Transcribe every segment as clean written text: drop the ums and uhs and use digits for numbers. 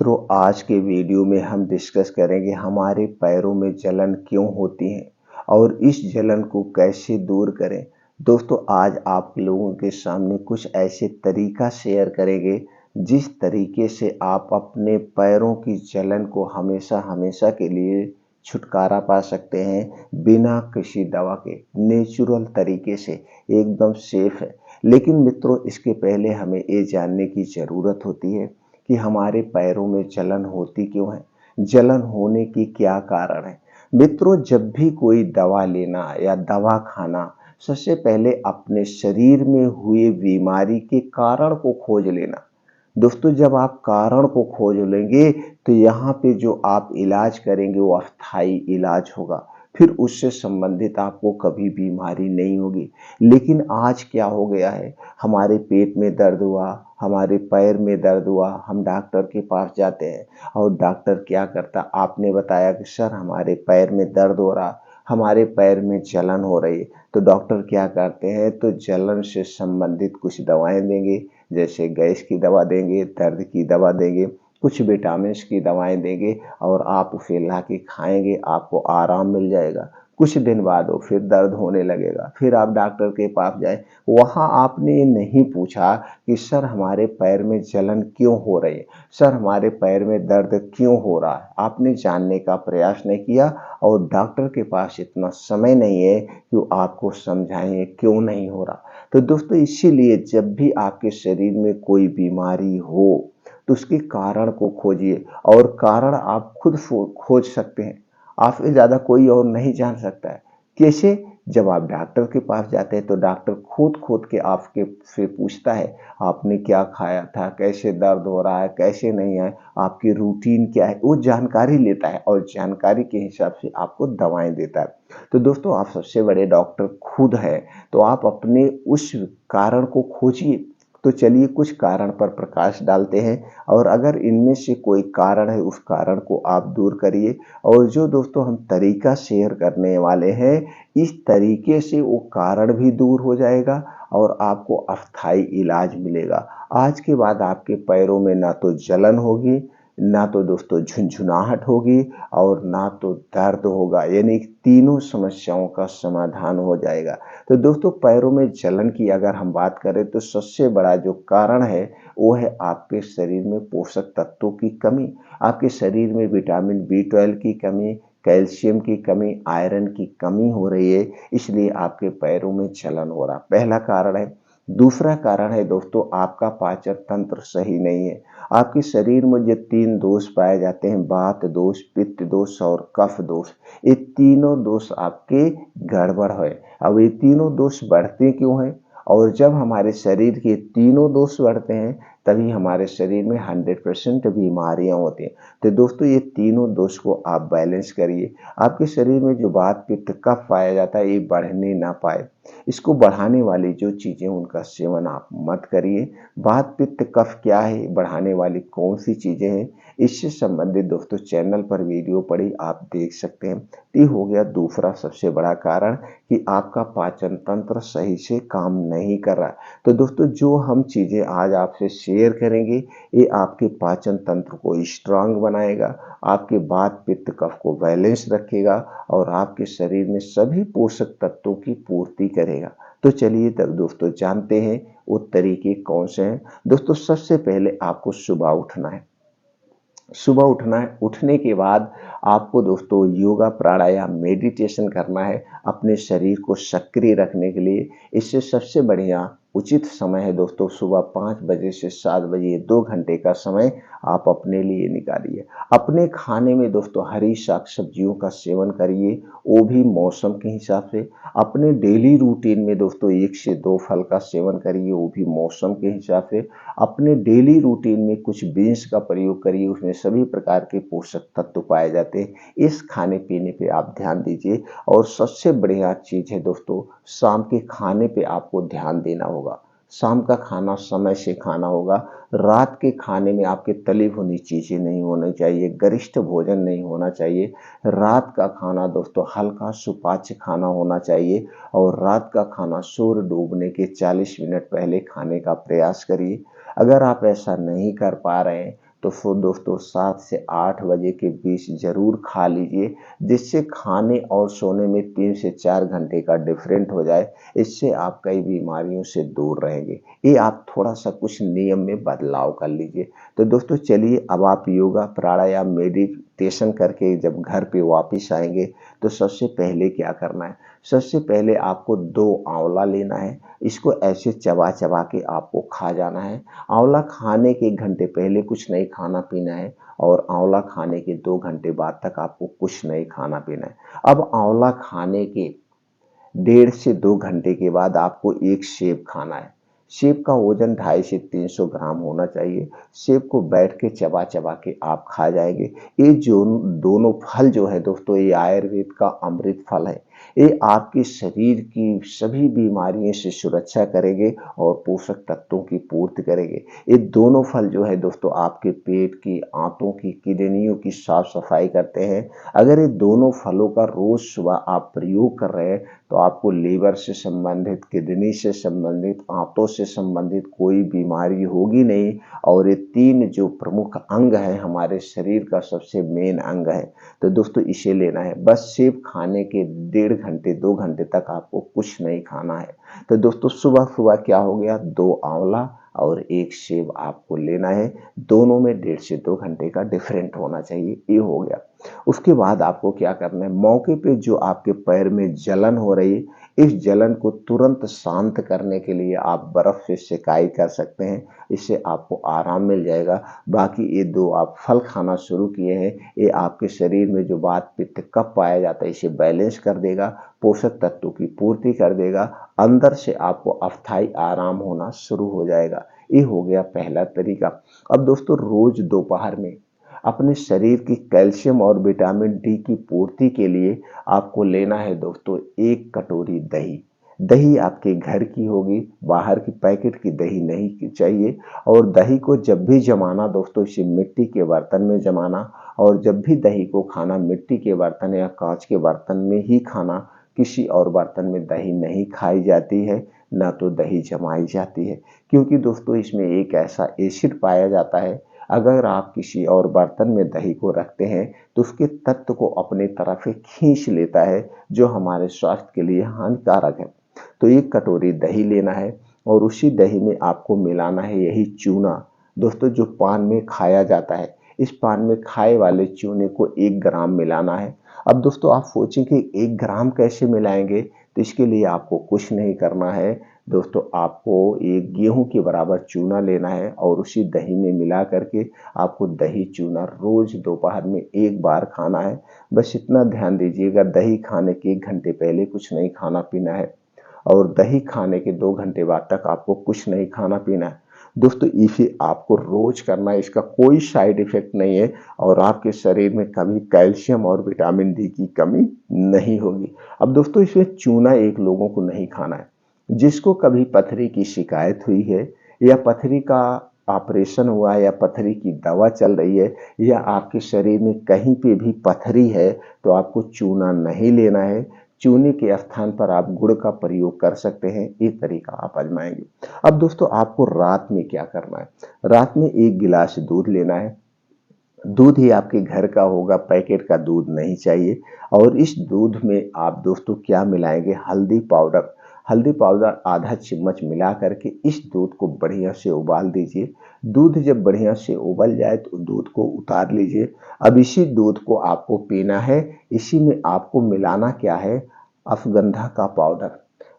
मित्रों, आज के वीडियो में हम डिस्कस करेंगे हमारे पैरों में जलन क्यों होती है और इस जलन को कैसे दूर करें। दोस्तों, आज आप लोगों के सामने कुछ ऐसे तरीका शेयर करेंगे जिस तरीके से आप अपने पैरों की जलन को हमेशा हमेशा के लिए छुटकारा पा सकते हैं बिना किसी दवा के, नेचुरल तरीके से, एकदम सेफ है। लेकिन मित्रों, इसके पहले हमें ये जानने की ज़रूरत होती है कि हमारे पैरों में जलन होती क्यों है, जलन होने की क्या कारण है। मित्रों, जब भी कोई दवा लेना या दवा खाना, सबसे पहले अपने शरीर में हुए बीमारी के कारण को खोज लेना। दोस्तों, जब आप कारण को खोज लेंगे तो यहाँ पे जो आप इलाज करेंगे वो अस्थाई इलाज होगा, फिर उससे संबंधित आपको कभी बीमारी नहीं होगी। लेकिन आज क्या हो गया है, हमारे पेट में दर्द हुआ, हमारे पैर में दर्द हुआ, हम डॉक्टर के पास जाते हैं और डॉक्टर क्या करता, आपने बताया कि सर हमारे पैर में दर्द हो रहा, हमारे पैर में जलन हो रही है, तो डॉक्टर क्या करते हैं, तो जलन से संबंधित कुछ दवाएं देंगे, जैसे गैस की दवा देंगे, दर्द की दवा देंगे, कुछ विटामिन्स की दवाएं देंगे और आप उसे ला के खाएंगे, आपको आराम मिल जाएगा। कुछ दिन बाद वो फिर दर्द होने लगेगा, फिर आप डॉक्टर के पास जाए, वहाँ आपने ये नहीं पूछा कि सर हमारे पैर में जलन क्यों हो रही है, सर हमारे पैर में दर्द क्यों हो रहा है। आपने जानने का प्रयास नहीं किया और डॉक्टर के पास इतना समय नहीं है कि वो आपको समझाएं क्यों नहीं हो रहा। तो दोस्तों, इसीलिए जब भी आपके शरीर में कोई बीमारी हो तो उसके कारण को खोजिए, और कारण आप खुद खोज सकते हैं, आपसे ज़्यादा कोई और नहीं जान सकता है। कैसे? जब आप डॉक्टर के पास जाते हैं तो डॉक्टर खोद खोद के आपके से पूछता है आपने क्या खाया था, कैसे दर्द हो रहा है, कैसे नहीं है, आपकी रूटीन क्या है, वो जानकारी लेता है और जानकारी के हिसाब से आपको दवाएं देता है। तो दोस्तों, आप सबसे बड़े डॉक्टर खुद हैं, तो आप अपने उस कारण को खोजिए। तो चलिए कुछ कारण पर प्रकाश डालते हैं, और अगर इनमें से कोई कारण है उस कारण को आप दूर करिए। और जो दोस्तों हम तरीका शेयर करने वाले हैं, इस तरीके से वो कारण भी दूर हो जाएगा और आपको अस्थाई इलाज मिलेगा। आज के बाद आपके पैरों में ना तो जलन होगी, ना तो दोस्तों झुनझुनाहट होगी और ना तो दर्द होगा, यानी तीनों समस्याओं का समाधान हो जाएगा। तो दोस्तों, पैरों में जलन की अगर हम बात करें तो सबसे बड़ा जो कारण है वो है आपके शरीर में पोषक तत्वों की कमी, आपके शरीर में विटामिन बी 12 की कमी, कैल्शियम की कमी, आयरन की कमी हो रही है, इसलिए आपके पैरों में जलन हो रहा, पहला कारण है। दूसरा कारण है दोस्तों, आपका पाचन तंत्र सही नहीं है। आपके शरीर में जो 3 दोष पाए जाते हैं, वात दोष, पित्त दोष और कफ दोष, ये तीनों दोष आपके गड़बड़ है। अब ये तीनों दोष बढ़ते क्यों हैं, और जब हमारे शरीर के तीनों दोष बढ़ते हैं तभी हमारे शरीर में 100% बीमारियां होती हैं। तो दोस्तों, ये तीनों दोष को आप बैलेंस करिए। आपके शरीर में जो वात पित्त कफ पाया जाता है, ये बढ़ने ना पाए, इसको बढ़ाने वाली जो चीजें उनका सेवन आप मत करिए। वात पित्त कफ क्या है, बढ़ाने वाली कौन सी चीजें हैं, इससे संबंधित दोस्तों चैनल पर वीडियो पड़ी आप देख सकते हैं। ये हो गया दूसरा सबसे बड़ा कारण कि आपका पाचन तंत्र सही से काम नहीं कर रहा। तो दोस्तों, जो हम चीजें आज आपसे शेयर करेंगे, ये आपके पाचन तंत्र को स्ट्रांग बनाएगा, आपके वात पित्त कफ को बैलेंस रखेगा और आपके शरीर में सभी पोषक तत्वों की पूर्ति करेगा। तो चलिए तब दोस्तों जानते हैं वो तरीके कौन से हैं। दोस्तों, सबसे पहले आपको सुबह उठना है। सुबह उठना है, उठने के बाद आपको दोस्तों योगा प्राणायाम मेडिटेशन करना है अपने शरीर को सक्रिय रखने के लिए। इससे सबसे बढ़िया उचित समय है दोस्तों सुबह 5 बजे से 7 बजे, 2 घंटे का समय आप अपने लिए निकालिए। अपने खाने में दोस्तों हरी साग सब्जियों का सेवन करिए, वो भी मौसम के हिसाब से। अपने डेली रूटीन में दोस्तों 1 से 2 फल का सेवन करिए, वो भी मौसम के हिसाब से। अपने डेली रूटीन में कुछ बीन्स का प्रयोग करिए, उसमें सभी प्रकार के पोषक तत्व पाए जाते हैं। इस खाने पीने पे आप ध्यान दीजिए। और सबसे बढ़िया चीज है दोस्तों, शाम के खाने पे आपको ध्यान देना होगा। शाम का खाना समय से खाना होगा। रात के खाने में आपके तली भुनी चीजें नहीं होनी चाहिए, गरिष्ठ भोजन नहीं होना चाहिए। रात का खाना दोस्तों हल्का सुपाच्य खाना होना चाहिए, और रात का खाना सूर्य डूबने के 40 मिनट पहले खाने का प्रयास करिए। अगर आप ऐसा नहीं कर पा रहे हैं तो फिर दोस्तों 7 से 8 बजे के बीच ज़रूर खा लीजिए, जिससे खाने और सोने में 3 से 4 घंटे का डिफरेंट हो जाए। इससे आप कई बीमारियों से दूर रहेंगे। ये आप थोड़ा-सा कुछ नियम में बदलाव कर लीजिए। तो दोस्तों चलिए, अब आप योगा, प्राणायाम, मेडिटेशन करके जब घर पे वापिस आएँगे, तो सबसे पहले क्या करना है? सबसे पहले आपको 2 आंवला लेना है। इसको ऐसे चबा-चबा के आपको खा जाना है। आंवला खाने के 1 घंटे पहले कुछ नहीं खाना-पीना है और आंवला खाने के 2 घंटे बाद तक आपको कुछ नहीं खाना-पीना है। अब आंवला खाने के 1.5 से 2 घंटे के बाद आपको एक सेब खाना है। सेब का वजन 250 से 300 ग्राम होना चाहिए। सेब को बैठ के चबा-चबा के आप खा जाएँगे। ये जो दोनों फल जो है दोस्तों, ये आयुर्वेद का अमृत फल है। ये आपके शरीर की सभी बीमारियों से सुरक्षा करेंगे और पोषक तत्वों की पूर्ति करेंगे। ये दोनों फल जो है दोस्तों, आपके पेट की, आंतों की, किडनियों की साफ-सफाई करते हैं। अगर ये दोनों फलों का रोज़ सुबह आप प्रयोग कर रहे हैं, तो आपको लीवर से संबंधित, किडनी से संबंधित, आंतों से संबंधित कोई बीमारी होगी नहीं। और ये 3 जो प्रमुख अंग हैं हमारे शरीर का, सबसे मेन अंग है। तो दोस्तों इसे लेना है। बस सेब खाने के 1.5 घंटे 2 घंटे तक आपको कुछ नहीं खाना है। तो दोस्तों सुबह-सुबह क्या हो गया, 2 आंवला और 1 सेब आपको लेना है। दोनों में 1.5 से 2 घंटे का डिफरेंट होना चाहिए। ये हो गया। उसके बाद आपको क्या करना है, मौके पे जो आपके पैर में जलन हो रही है, इस जलन को तुरंत शांत करने के लिए आप बर्फ से सेकाई कर सकते हैं। इससे आपको आराम मिल जाएगा। बाकी ये 2 आप फल खाना शुरू किए हैं, ये आपके शरीर में जो वात, पित्त, कफ पाया जाता है, इसे बैलेंस कर देगा, पोषक तत्वों की पूर्ति कर देगा। अंदर से आपको अस्थायी आराम होना शुरू हो जाएगा। ये हो गया पहला तरीका। अब दोस्तों रोज दोपहर में अपने शरीर की कैल्शियम और विटामिन डी की पूर्ति के लिए आपको लेना है दोस्तों 1 कटोरी दही। दही आपके घर की होगी, बाहर की पैकेट की दही नहीं चाहिए। और दही को जब भी जमाना दोस्तों, इसे मिट्टी के बर्तन में जमाना। और जब भी दही को खाना, मिट्टी के बर्तन या कांच के बर्तन में ही खाना। किसी और बर्तन में दही नहीं खाई जाती है, ना तो दही जमाई जाती है। क्योंकि दोस्तों इसमें एक ऐसा एसिड पाया जाता है, अगर आप किसी और बर्तन में दही को रखते हैं, तो उसके तत्व को अपनी तरफ खींच लेता है, जो हमारे स्वास्थ्य के लिए हानिकारक है। तो 1 कटोरी दही लेना है और उसी दही में आपको मिलाना है यही चूना। दोस्तों जो पान में खाया जाता है, इस पान में खाए वाले चूने को 1 ग्राम मिलाना है। अब दोस्तों आप सोचेंगे 1 ग्राम कैसे मिलाएंगे, तो इसके लिए आपको कुछ नहीं करना है। दोस्तों आपको 1 गेहूं के बराबर चूना लेना है और उसी दही में मिला करके आपको दही चूना रोज दोपहर में 1 बार खाना है। बस इतना ध्यान दीजिएगा, दही खाने के 1 घंटे पहले कुछ नहीं खाना पीना है और दही खाने के 2 घंटे बाद तक आपको कुछ नहीं खाना पीना है। दोस्तों इसे आपको रोज करना है, इसका कोई साइड इफेक्ट नहीं है और आपके शरीर में कभी कैल्शियम और विटामिन डी की कमी नहीं होगी। अब दोस्तों इसमें चूना एक लोगों को नहीं खाना है, जिसको कभी पथरी की शिकायत हुई है या पथरी का ऑपरेशन हुआ है या पथरी की दवा चल रही है या आपके शरीर में कहीं पे भी पथरी है, तो आपको चूना नहीं लेना है। चूने के स्थान पर आप गुड़ का प्रयोग कर सकते हैं। ये तरीका आप आजमाएंगे। अब दोस्तों आपको रात में क्या करना है, रात में 1 गिलास दूध लेना है। दूध ही आपके घर का होगा, पैकेट का दूध नहीं चाहिए। और इस दूध में आप दोस्तों क्या मिलाएंगे, हल्दी पाउडर। हल्दी पाउडर आधा चम्मच मिला करके इस दूध को बढ़िया से उबाल दीजिए। दूध जब बढ़िया से उबल जाए तो दूध को उतार लीजिए। अब इसी दूध को आपको पीना है। इसी में आपको मिलाना क्या है, अफगंधा का पाउडर।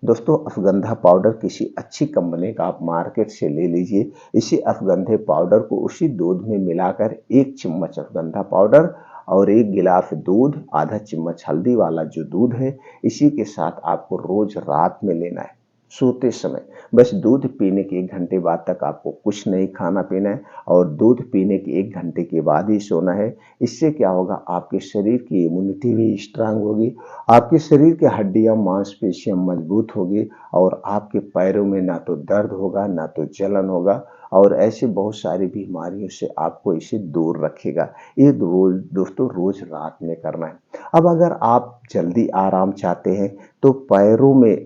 दोस्तों अफगंधा पाउडर किसी अच्छी कंपनी का आप मार्केट से ले लीजिए। इसी अफगंधे पाउडर को उसी दूध में मिलाकर 1 चम्मच अफगंधा पाउडर और 1 गिलास दूध, आधा चम्मच हल्दी वाला जो दूध है, इसी के साथ आपको रोज रात में लेना है सोते समय। बस दूध पीने के 1 घंटे बाद तक आपको कुछ नहीं खाना पीना है और दूध पीने के 1 घंटे के बाद ही सोना है। इससे क्या होगा, आपके शरीर की इम्यूनिटी भी स्ट्रांग होगी, आपके शरीर की हड्डियां मांसपेशियां मजबूत होगी और आपके पैरों में ना तो दर्द होगा ना तो जलन होगा और ऐसे बहुत सारी बीमारियों से आपको इसे दूर रखेगा। ये रोज दोस्तों रोज रात में करना है। अब अगर आप जल्दी आराम चाहते हैं तो पैरों में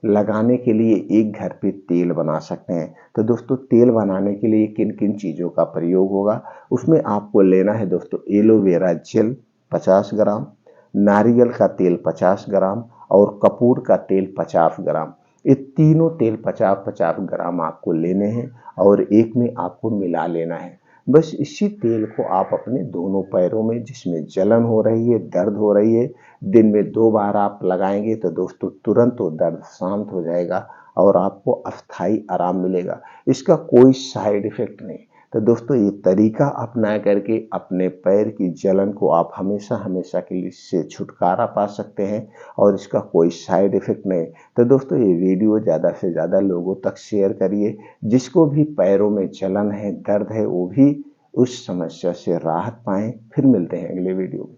लगाने के लिए एक घर पे तेल बना सकते हैं। तो दोस्तों तेल बनाने के लिए किन किन चीज़ों का प्रयोग होगा, उसमें आपको लेना है दोस्तों एलोवेरा जेल 50 ग्राम, नारियल का तेल 50 ग्राम और कपूर का तेल 50 ग्राम। ये तीनों तेल 50-50 ग्राम आपको लेने हैं और एक में आपको मिला लेना है। बस इसी तेल को आप अपने दोनों पैरों में जिसमें जलन हो रही है, दर्द हो रही है, दिन में 2 बार आप लगाएंगे तो दोस्तों तुरंत वो दर्द शांत हो जाएगा और आपको अस्थायी आराम मिलेगा। इसका कोई साइड इफेक्ट नहीं। तो दोस्तों ये तरीका अपना करके अपने पैर की जलन को आप हमेशा हमेशा के लिए से छुटकारा पा सकते हैं और इसका कोई साइड इफेक्ट नहीं। तो दोस्तों ये वीडियो ज़्यादा से ज़्यादा लोगों तक शेयर करिए, जिसको भी पैरों में जलन है, दर्द है, वो भी उस समस्या से राहत पाएं। फिर मिलते हैं अगले वीडियो में।